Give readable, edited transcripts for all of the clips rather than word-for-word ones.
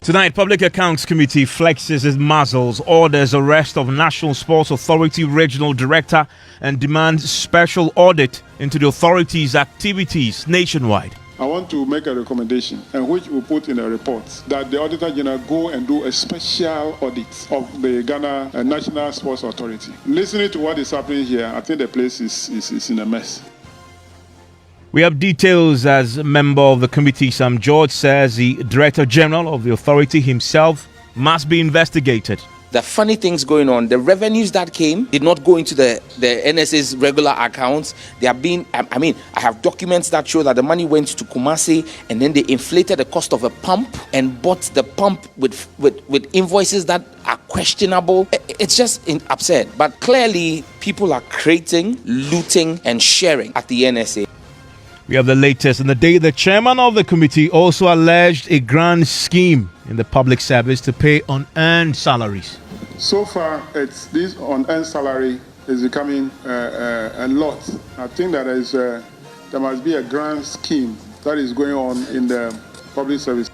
Tonight, Public Accounts Committee flexes its muscles, orders arrest of National Sports Authority Regional Director, and demands special audit into the authority's activities nationwide. I want to make a recommendation, and which we put in a report, that the Auditor General go and do a special audit of the Ghana National Sports Authority. Listening to what is happening here, I think the place is in a mess. We have details as a member of the committee. Sam George says the Director General of the authority himself must be investigated. The funny things going on, the revenues that came did not go into the NSA's regular accounts. They are being, I have documents that show that the money went to Kumasi, and then they inflated the cost of a pump and bought the pump with invoices that are questionable. It's just absurd. But clearly, people are creating, looting, and sharing at the NSA. We have the latest. In the day, the chairman of the committee also alleged a grand scheme in the public service to pay unearned salaries. So far, this unearned salary is becoming a lot. I think that there must be a grand scheme that is going on in the public service.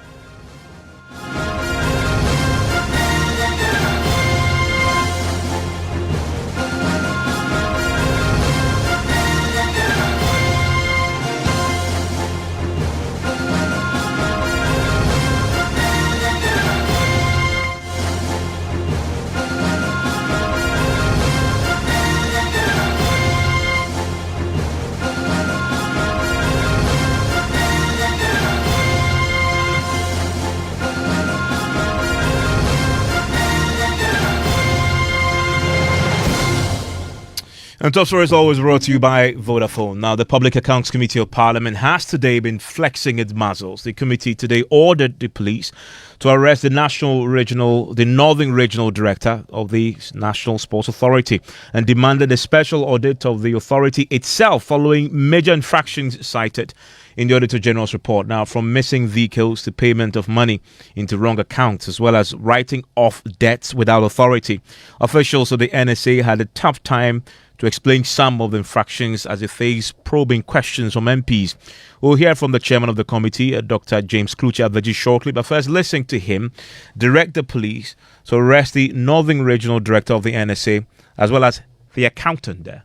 And Top Story is always brought to you by Vodafone. Now, the Public Accounts Committee of Parliament has today been flexing its muscles. The committee today ordered the police to arrest the Northern Regional Director of the National Sports Authority and demanded a special audit of the authority itself following major infractions cited in the Auditor General's report. Now, from missing vehicles to payment of money into wrong accounts, as well as writing off debts without authority. Officials of the NSA had a tough time to explain some of the infractions as they face probing questions from MPs. We'll hear from the chairman of the committee, Dr. James Klucha, very shortly. But first, listen to him direct the police to arrest the Northern Regional Director of the NSA, as well as the accountant there.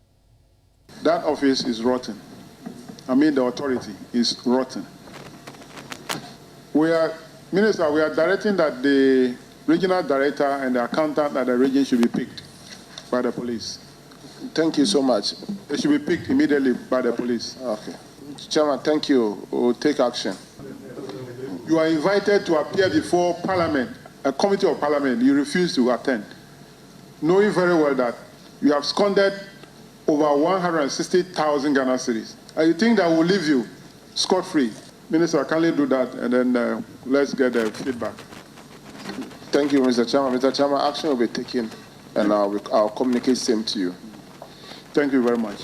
That office is rotten. The authority is rotten. Minister, we are directing that the regional director and the accountant at the region should be picked by the police. Thank you so much. They should be picked immediately by the police. Okay. Chairman, thank you. We'll take action. You are invited to appear before Parliament, a committee of Parliament. You refuse to attend, knowing very well that you have squandered over 160,000 Ghana cedis. And you think that will leave you scot-free. Minister, I kindly do that, and then let's get the feedback. Thank you, Mr. Chairman. Mr. Chairman, action will be taken, and I'll communicate same to you. Thank you very much.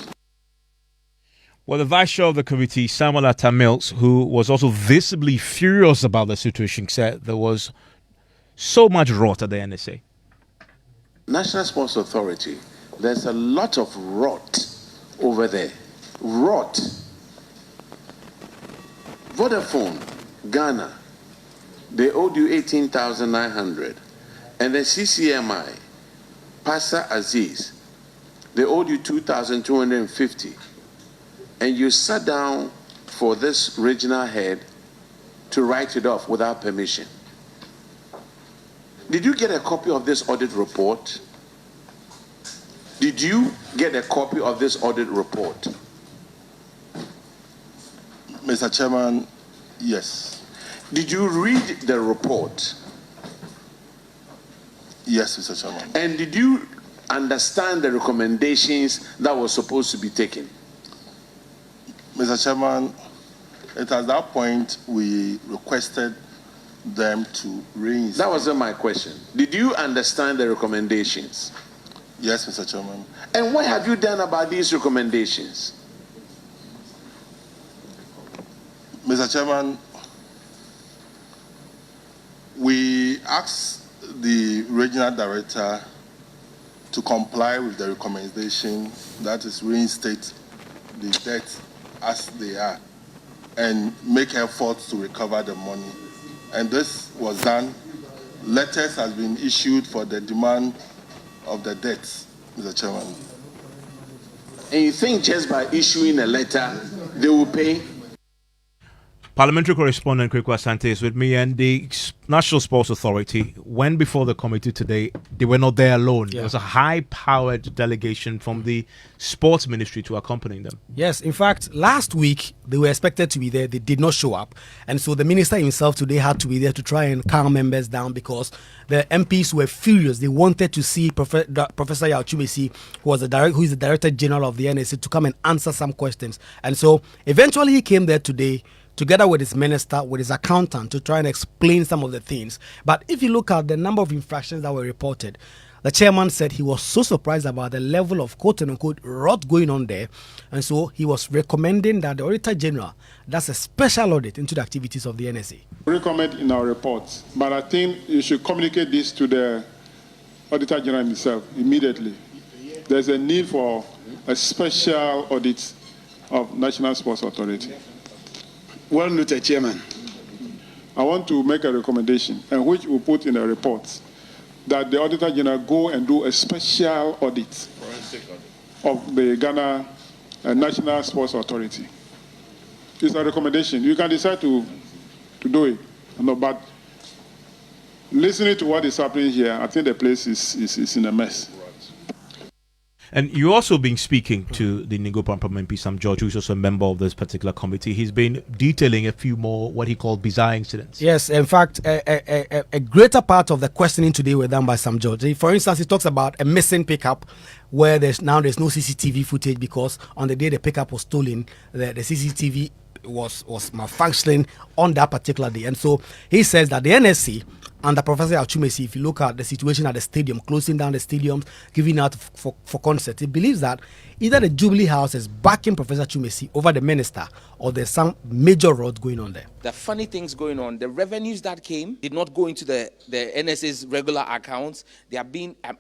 Well, the vice chair of the committee, Samuel Atta-Mills, who was also visibly furious about the situation, said there was so much rot at the NSA. National Sports Authority, there's a lot of rot over there. Rot. Vodafone, Ghana, they owed you 18,900. And the CCMI, Pastor Aziz, they owed you 2,250. And you sat down for this regional head to write it off without permission. Did you get a copy of this audit report? Did you get a copy of this audit report? Mr. Chairman, yes. Did you read the report? Yes, Mr. Chairman. And did you understand the recommendations that were supposed to be taken? Mr. Chairman, at that point we requested them to reinstate. That wasn't my question. Did you understand the recommendations? Yes, Mr. Chairman. And what have you done about these recommendations? Mr. Chairman, we asked the regional director to comply with the recommendation, that is reinstate the debt as they are and make efforts to recover the money and this was done. Letters has been issued for the demand of the debts, Mr. Chairman. And you think just by issuing a letter, they will pay? Parliamentary correspondent Kweku Asante is with me, and the National Sports Authority went before the committee today. They were not there alone. Yeah. There was a high-powered delegation from the Sports Ministry to accompany them. Yes, in fact, last week they were expected to be there. They did not show up. And so the minister himself today had to be there to try and calm members down because the MPs were furious. They wanted to see Professor Yauchumesi, who is the Director General of the NSA, to come and answer some questions. And so eventually he came there today, together with his minister, with his accountant, to try and explain some of the things. But if you look at the number of infractions that were reported, the chairman said he was so surprised about the level of quote-unquote rot going on there. And so he was recommending that the Auditor General does a special audit into the activities of the NSA. We recommend in our reports, but I think you should communicate this to the Auditor General himself immediately. There's a need for a special audit of National Sports Authority. Well noted, Chairman. I want to make a recommendation, and which we put in the report, that the Auditor General go and do a special audit of the Ghana National Sports Authority. It's a recommendation. You can decide to do it, but listening to what is happening here, I think the place is in a mess. And you also been speaking to the Ningo Parliament MP Sam George, who's also a member of this particular committee. He's been detailing a few more what he called bizarre incidents. Yes, in fact, a greater part of the questioning today were done by Sam George. For instance, he talks about a missing pickup where there's no CCTV footage because on the day the pickup was stolen, the CCTV was malfunctioning on that particular day. And so he says that the NSC under Professor Yauchumesi, if you look at the situation at the stadium, closing down the stadiums, giving out for concerts, he believes that either the Jubilee House is backing Professor Chumesi over the minister or there's some major rot going on there. The funny things going on, the revenues that came did not go into the NSA's regular accounts. They are being, I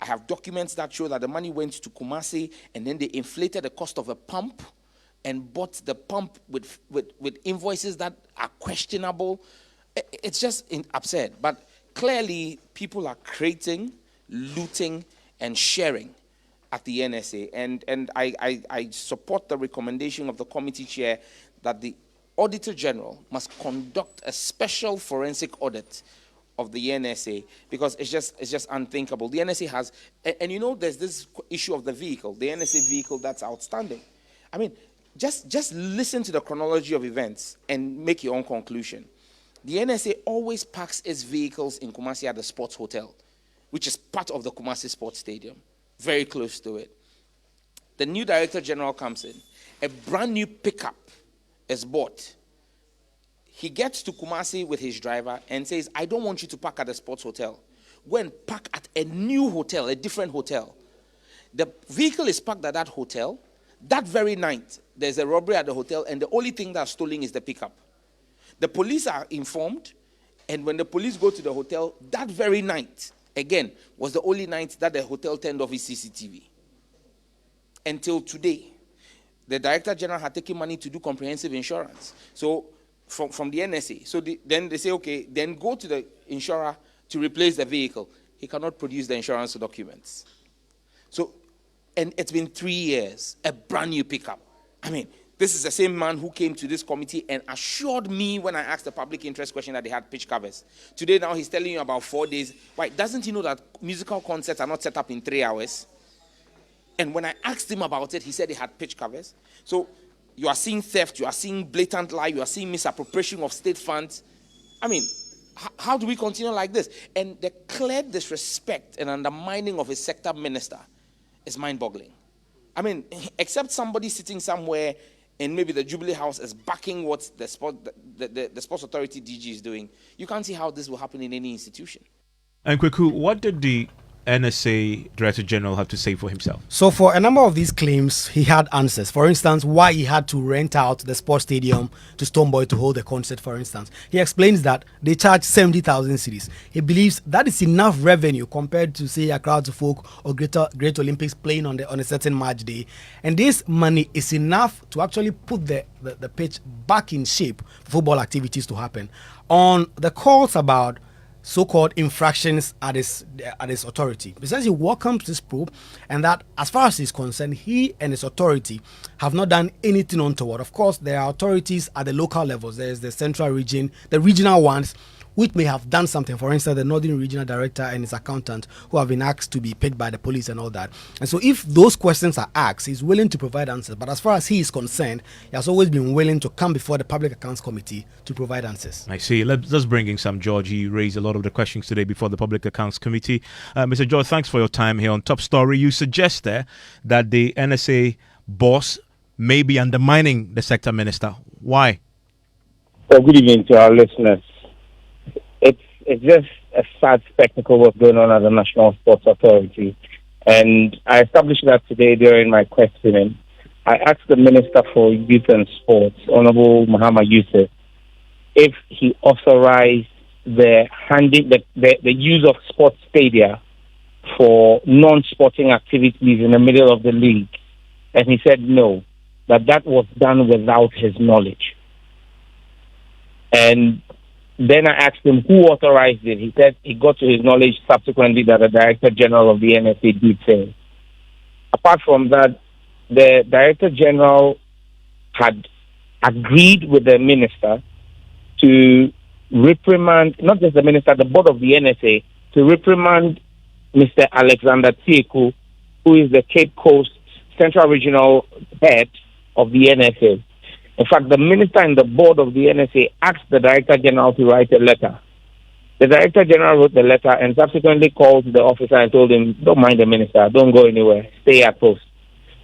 have documents that show that the money went to Kumasi and then they inflated the cost of a pump and bought the pump with invoices that are questionable. It's just absurd. But clearly, people are creating, looting, and sharing at the NSA. And I support the recommendation of the committee chair that the Auditor General must conduct a special forensic audit of the NSA because it's just unthinkable. The NSA has, and you know, there's this issue of the vehicle, the NSA vehicle that's outstanding. I mean, just listen to the chronology of events and make your own conclusion. The NSA always parks its vehicles in Kumasi at the Sports Hotel, which is part of the Kumasi Sports Stadium, very close to it. The new Director General comes in. A brand new pickup is bought. He gets to Kumasi with his driver and says, I don't want you to park at the Sports Hotel. Go and park at a new hotel, a different hotel. The vehicle is parked at that hotel. That very night, there's a robbery at the hotel, and the only thing that's stolen is the pickup. The police are informed, and when the police go to the hotel, that very night, again, was the only night that the hotel turned off its CCTV. Until today, the Director General had taken money to do comprehensive insurance. So, from the NSA. So then they say, okay, then go to the insurer to replace the vehicle. He cannot produce the insurance documents. So, and it's been 3 years, a brand new pickup. I mean, this is the same man who came to this committee and assured me when I asked the public interest question that they had pitch covers. Today now he's telling you about 4 days. Why? Doesn't he know that musical concerts are not set up in 3 hours? And when I asked him about it, he said he had pitch covers. So you are seeing theft, you are seeing blatant lie, you are seeing misappropriation of state funds. I mean, how do we continue like this? And the clear disrespect and undermining of his sector minister is mind-boggling. I mean, except somebody sitting somewhere and maybe the Jubilee House is backing what the Sports Authority DG is doing, you can't see how this will happen in any institution. And Kweku, what did the NSA Director General have to say for himself? So for a number of these claims, he had answers. For instance, why he had to rent out the sports stadium to Stoneboy to hold a concert, for instance. He explains that they charge 70,000 cedis. He believes that is enough revenue compared to, say, a crowd of folk or Great Olympics playing on a certain match day. And this money is enough to actually put the pitch back in shape for football activities to happen. On the calls about so-called infractions at his authority, he says he welcomes this probe, and that as far as he's concerned, he and his authority have not done anything untoward. Of course, there are authorities at the local levels. There's the central region, the regional ones, which may have done something. For instance, the Northern Regional Director and his accountant, who have been asked to be picked by the police and all that. And so if those questions are asked, he's willing to provide answers. But as far as he is concerned, he has always been willing to come before the Public Accounts Committee to provide answers. I see. Let's bring in some George. You raised a lot of the questions today before the Public Accounts Committee. Mr. George, thanks for your time here on Top Story. You suggest there that the NSA boss may be undermining the sector minister. Why? Well, good evening to our listeners. It's just a sad spectacle what's going on at the National Sports Authority. And I established that today during my questioning. I asked the Minister for Youth and Sports, Honorable Muhammad Yusuf, if he authorized the use of sports stadia for non-sporting activities in the middle of the league. And he said no, that was done without his knowledge. And then I asked him who authorized it. He said he got to his knowledge subsequently that the Director General of the NSA did so. Apart from that, the Director General had agreed with the Minister to reprimand, not just the Minister, the board of the NSA, to reprimand Mr. Alexander Tieku, who is the Cape Coast Central Regional Head of the NSA. In fact, the minister and the board of the NSA asked the Director General to write a letter. The Director General wrote the letter and subsequently called the officer and told him, don't mind the minister, don't go anywhere, stay at post.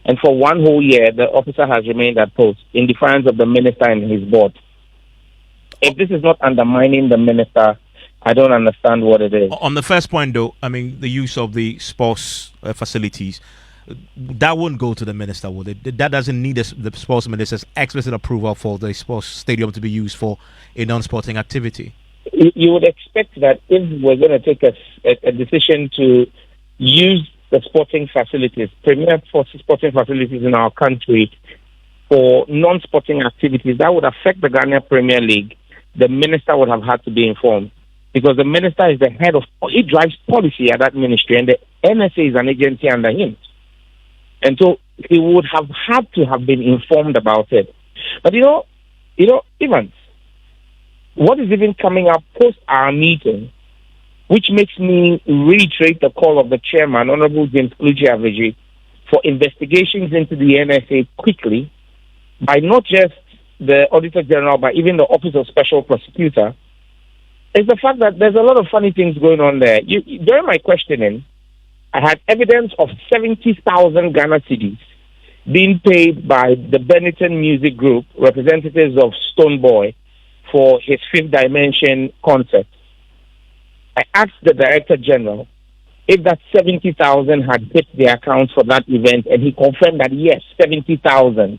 And for one whole year, the officer has remained at post in defiance of the minister and his board. If this is not undermining the minister, I don't understand what it is. On the first point, though, I mean, the use of the sports facilities, that wouldn't go to the minister, would it? That doesn't need the sports minister's explicit approval for the sports stadium to be used for a non-sporting activity. You would expect that if we're going to take a decision to use the sporting facilities, premier sporting facilities in our country for non-sporting activities, that would affect the Ghana Premier League. The minister would have had to be informed, because the minister is the head of, he drives policy at that ministry, and the NSA is an agency under him. And so he would have had to have been informed about it. But you know, Evans, what is even coming up post our meeting, which makes me reiterate the call of the chairman, Honorable James Kluji, for investigations into the NSA quickly, by not just the Auditor General, but even the Office of Special Prosecutor, is the fact that there's a lot of funny things going on there. During my questioning, I had evidence of 70,000 Ghana cedis being paid by the Benetton Music Group, representatives of Stoneboy, for his Fifth Dimension concert. I asked the Director General if that 70,000 had hit the accounts for that event, and he confirmed that yes, 70,000.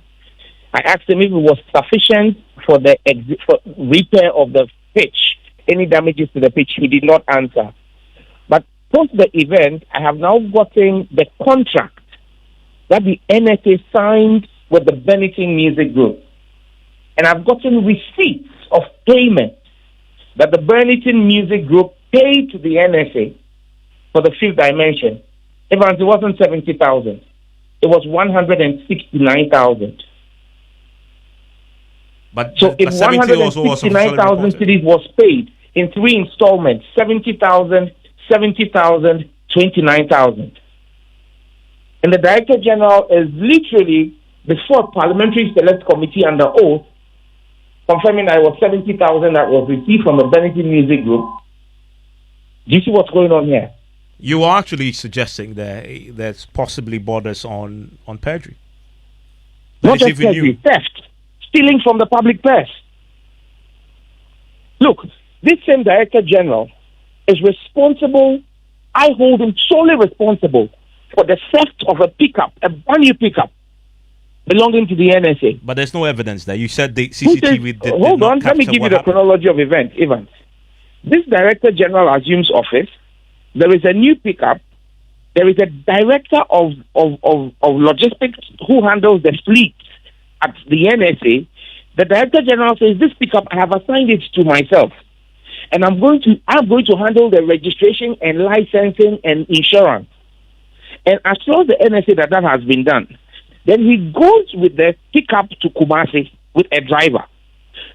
I asked him if it was sufficient for the for repair of the pitch, any damages to the pitch. He did not answer. But post the event, I have now gotten the contract that the NSA signed with the Benetton Music Group. And I've gotten receipts of payment that the Benetton Music Group paid to the NSA for the Fifth Dimension. Evans, it wasn't 70,000. It was 169,000. But so if 169,000 cedis was paid in 3 installments, 70,000, 70,000, 29,000. And the Director General is literally before Parliamentary Select Committee under oath, confirming that it was 70,000 that was received from the Benetton Music Group. Do you see what's going on here? You are actually suggesting that there's possibly borders on perjury. Not just perjury, theft, stealing from the public purse. Look, this same Director General is responsible I hold him solely responsible for the theft of a pickup, a brand new pickup belonging to the NSA. But there's no evidence there. You said the CCTV did Hold not on, let me capture give you what the happened. chronology of events. This Director General assumes office. There is a new pickup. There is a director of logistics who handles the fleet at the NSA. The Director General says, this pickup, I have assigned it to myself. And I'm going to handle the registration and licensing and insurance. And assures the NSA that has been done. Then he goes with the pickup to Kumasi with a driver.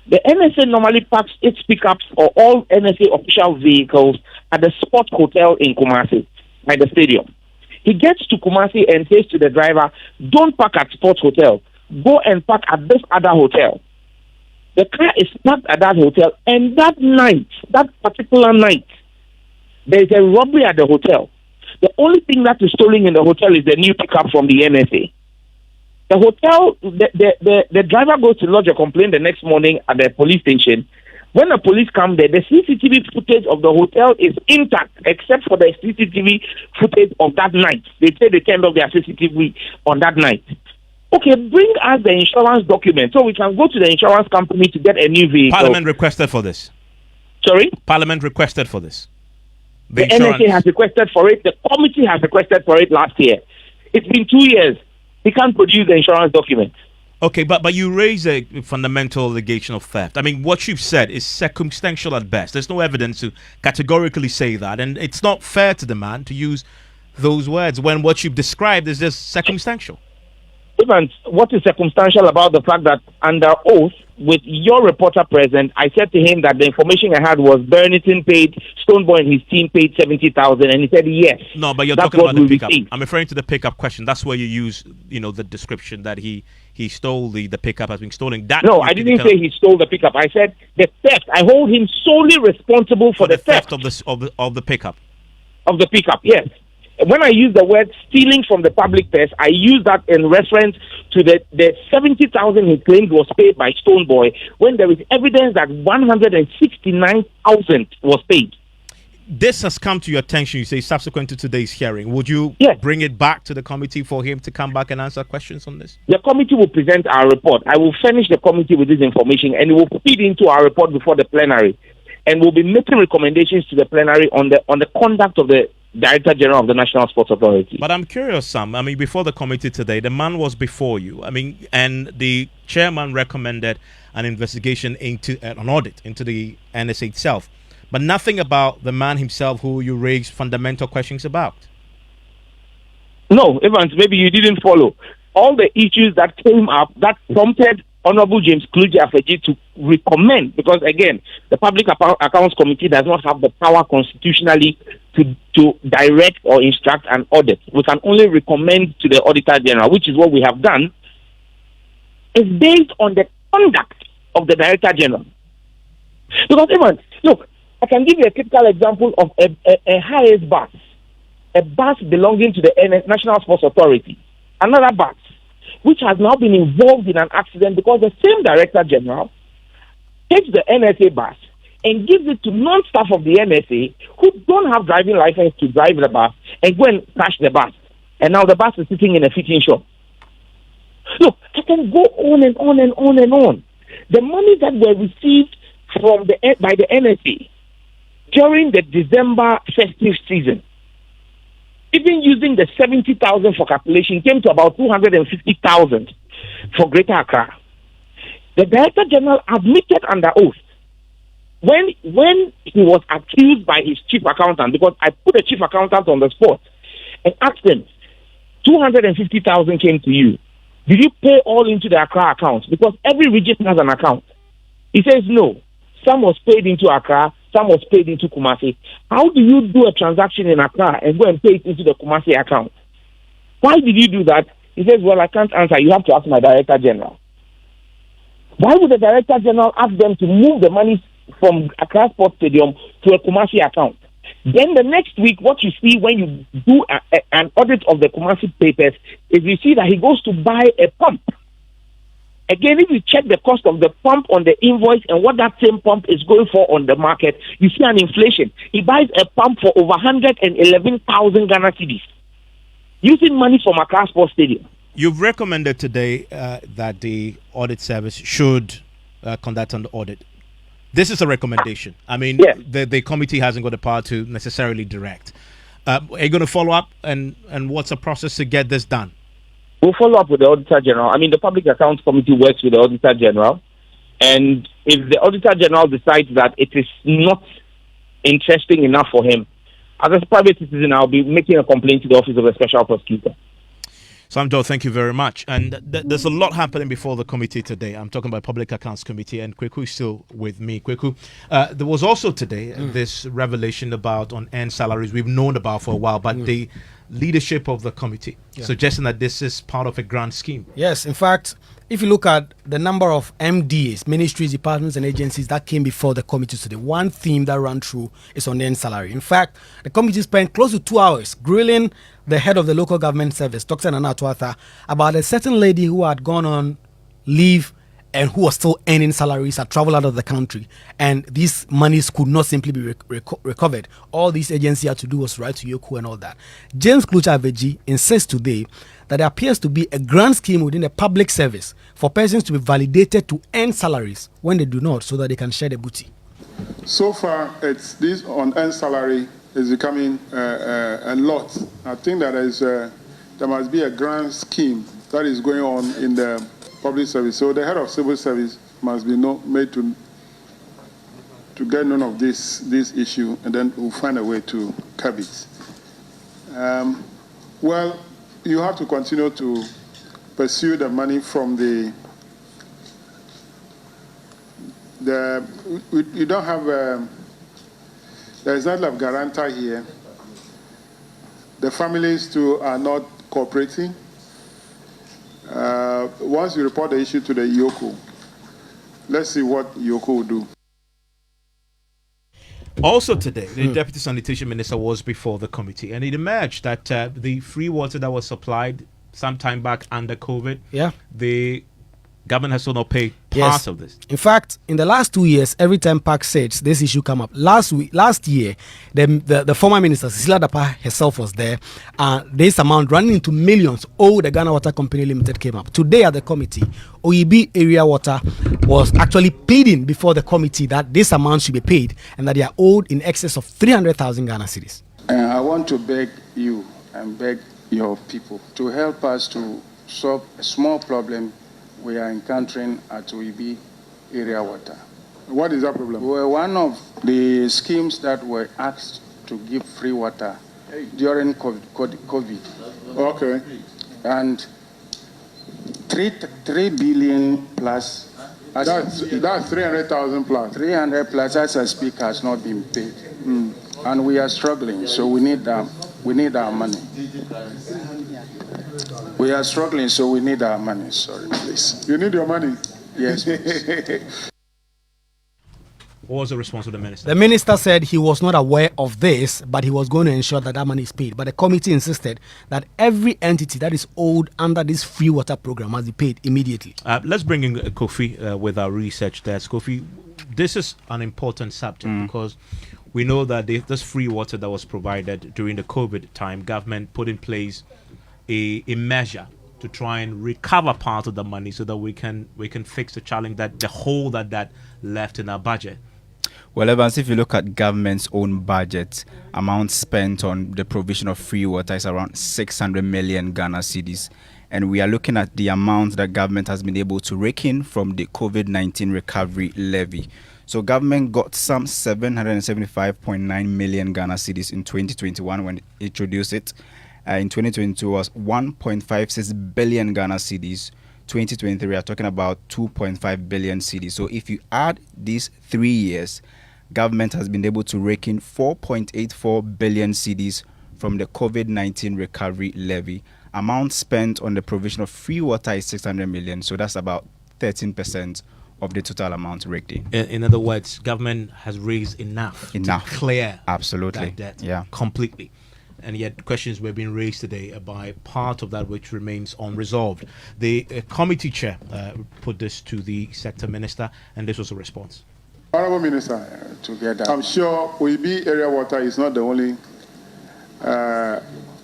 The NSA normally parks its pickups or all NSA official vehicles at the Spot Hotel in Kumasi, by the stadium. He gets to Kumasi and says to the driver, don't park at Spot Hotel. Go and park at this other hotel. The car is parked at that hotel, and that night, that particular night, there is a robbery at the hotel. The only thing that is stolen in the hotel is the new pickup from the NSA. The hotel, the driver goes to lodge a complaint the next morning at the police station. When the police come there, the CCTV footage of the hotel is intact, except for the CCTV footage of that night. They say they turned off their CCTV on that night. Okay, bring us the insurance document so we can go to the insurance company to get a new vehicle. Parliament requested for this. Sorry? Parliament requested for this. The NSA has requested for it. The committee has requested for it last year. It's been 2 years. He can't produce the insurance document. Okay, but you raise a fundamental allegation of theft. I mean, what you've said is circumstantial at best. There's no evidence to categorically say that. And it's not fair to the man to use those words when what you've described is just circumstantial. Even what is circumstantial about the fact that under oath, with your reporter present, I said to him that the information I had was Burlington paid, Stoneboy and his team paid 70,000, and he said yes. No, but you're talking about the pickup. I'm referring to the pickup question. That's where you use, the description that he stole the pickup has been stolen. No, I didn't say he stole the pickup. I said the theft. I hold him solely responsible for the theft of the pickup. Of the pickup, yes. When I use the word stealing from the public purse, I use that in reference to the 70,000 he claimed was paid by Stoneboy, when there is evidence that 169,000 was paid. This has come to your attention, you say, subsequent to today's hearing. Would you bring it back to the committee for him to come back and answer questions on this? The committee will present our report. I will furnish the committee with this information, and it will feed into our report before the plenary. And we'll be making recommendations to the plenary on the conduct of the Director General of the National Sports Authority. But I'm curious, Sam. I mean, before the committee today, the man was before you. I mean, and the chairman recommended an investigation into an audit into the NSA itself, but nothing about the man himself who you raised fundamental questions about. No, Evans, maybe you didn't follow. All the issues that came up that prompted Honorable James Kluge-Afeji to recommend, because again, the Public Accounts Committee does not have the power constitutionally to direct or instruct an audit. We can only recommend to the Auditor General, which is what we have done, is based on the conduct of the Director General. Because even, look, I can give you a typical example of a highest bus, a bus belonging to the National Sports Authority, another bus, which has now been involved in an accident because the same Director General takes the NSA bus and gives it to non-staff of the NSA who don't have driving license to drive the bus and go and crash the bus. And now the bus is sitting in a fitting shop. Look, I can go on and on and on and on. The money that were received by the NSA during the December festive season, even using the 70,000 for calculation, came to about 250,000 for Greater Accra. The Director General admitted under oath when he was accused by his chief accountant, because I put the chief accountant on the spot and asked him, 250,000 came to you. Did you pay all into the Accra account? Because every region has an account. He says no. Some was paid into Accra, some was paid into Kumasi. How do you do a transaction in Accra and go and pay it into the Kumasi account? Why did you do that? He says, well, I can't answer. You have to ask my Director General. Why would the Director General ask them to move the money from Accra Sports Stadium to a Kumasi account? Then the next week, what you see when you do an audit of the Kumasi papers is you see that he goes to buy a pump Again, if you check the cost of the pump on the invoice and what that same pump is going for on the market, you see an inflation. He buys a pump for over 111,000 Ghana cedis using money from Accra Sports Stadium. You've recommended today that the audit service should conduct an audit. This is a recommendation. I mean, the committee hasn't got the power to necessarily direct. Are you going to follow up, and what's the process to get this done? We'll follow up with the Auditor General. I mean, the Public Accounts Committee works with the Auditor General, and if the Auditor General decides that it is not interesting enough for him, as a private citizen, I'll be making a complaint to the Office of the Special Prosecutor. Samjo, thank you very much. And there's a lot happening before the committee today. I'm talking about Public Accounts Committee, and Kweku is still with me. Kweku, there was also today this revelation about unearned salaries we've known about for a while, but the leadership of the committee suggesting that this is part of a grand scheme. Yes, in fact, if you look at the number of MDAs, ministries, departments, and agencies that came before the committee today, one theme that ran through is unearned salary. In fact, the committee spent close to 2 hours grilling the head of the local government service, Dr. Nana Tuatha, about a certain lady who had gone on leave and who was still earning salaries, had traveled out of the country, and these monies could not simply be recovered. All these agencies had to do was write to Yoku and all that. James Klucha Aveji insists today that there appears to be a grand scheme within the public service for persons to be validated to earn salaries when they do not, so that they can share the booty. So far, it's this unearned salary is becoming a lot. I think that there must be a grand scheme that is going on in the public service. So the head of civil service must be made to get none of this issue, and then we'll find a way to curb it. Well, you have to continue to pursue the money from you don't have there is not a guarantor here. The families too are not cooperating. Once you report the issue to the Yoko, let's see what Yoko will do. Also today, the Deputy Sanitation Minister was before the committee, and it emerged that the free water that was supplied some time back under COVID, the government has still not paid part of this. In fact, in the last 2 years, every time Park said this issue come up. Last year, the former minister, Cecilia Dapa herself was there. This amount running into millions owed the Ghana Water Company Limited came up. Today at the committee, OEB Area Water was actually pleading before the committee that this amount should be paid and that they are owed in excess of 300,000 Ghana cedis. I want to beg you and beg your people to help us to solve a small problem we are encountering at OEB Area Water. What is that problem? Well, one of the schemes that were asked to give free water during COVID. Okay. And 3 billion plus. That's 300,000 plus. 300 plus, as I speak, has not been paid. And we are struggling, so we need our money. We are struggling, so we need our money. Sorry, please. You need your money? Yes, please. What was the response of the minister? The minister said he was not aware of this, but he was going to ensure that money is paid. But the committee insisted that every entity that is owed under this free water program must be paid immediately. Let's bring in Kofi with our research desk. Kofi, this is an important subject because we know that this free water that was provided during the COVID time, government put in place a measure to try and recover part of the money so that we can fix the challenge, that the hole that left in our budget. Well, Evans, if you look at government's own budget, amount spent on the provision of free water is around 600 million Ghana cedis. And we are looking at the amount that government has been able to rake in from the COVID-19 recovery levy. So government got some 775.9 million Ghana cedis in 2021 when it introduced it. In 2022 was 1.56 billion Ghana cedis. 2023 we are talking about 2.5 billion cedis. So if you add these 3 years, government has been able to rake in 4.84 billion cedis from the COVID-19 recovery levy. Amount spent on the provision of free water is 600 million. So that's about 13% of the total amount raked in. In other words, government has raised enough to clear absolutely that debt completely. and yet questions were being raised today by part of that which remains unresolved. The committee chair put this to the sector minister, and this was a response. Honorable Minister, I'm sure OEB area water is not the only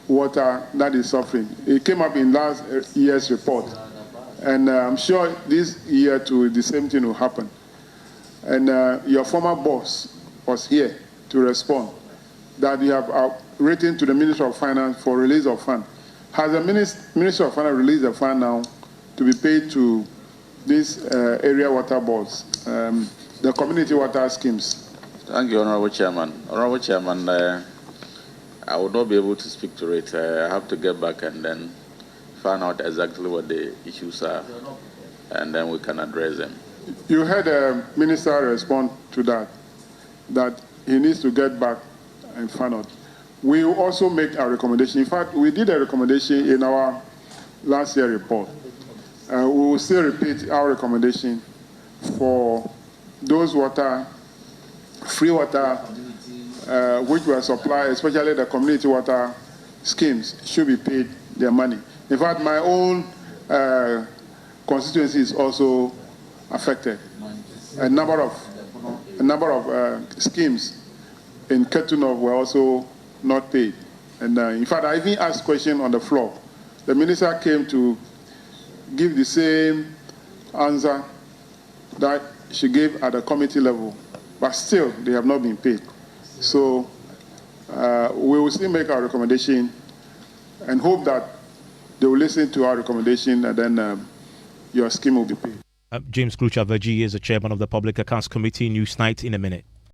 water that is suffering. It came up in last year's report, and I'm sure this year too the same thing will happen. And your former boss was here to respond that you have written to the Minister of Finance for release of fund. Has the Minister of Finance released the fund now to be paid to these area water boards, the community water schemes? Thank you, Honorable Chairman. Honorable Chairman, I will not be able to speak to it. I have to get back and then find out exactly what the issues are, and then we can address them. You heard the minister respond to that he needs to get back and find out. We will also make a recommendation. In fact, we did a recommendation in our last year report. We will still repeat our recommendation for those free water, which were supplied, especially the community water schemes, should be paid their money. In fact, my own constituency is also affected. A number of schemes in Ketunov were also not paid. And in fact, I even asked a question on the floor. The minister came to give the same answer that she gave at the committee level, but still they have not been paid. So we will still make our recommendation and hope that they will listen to our recommendation, and then your scheme will be paid. James Klucha-Verjee is the chairman of the Public Accounts Committee. Newsnight in a minute.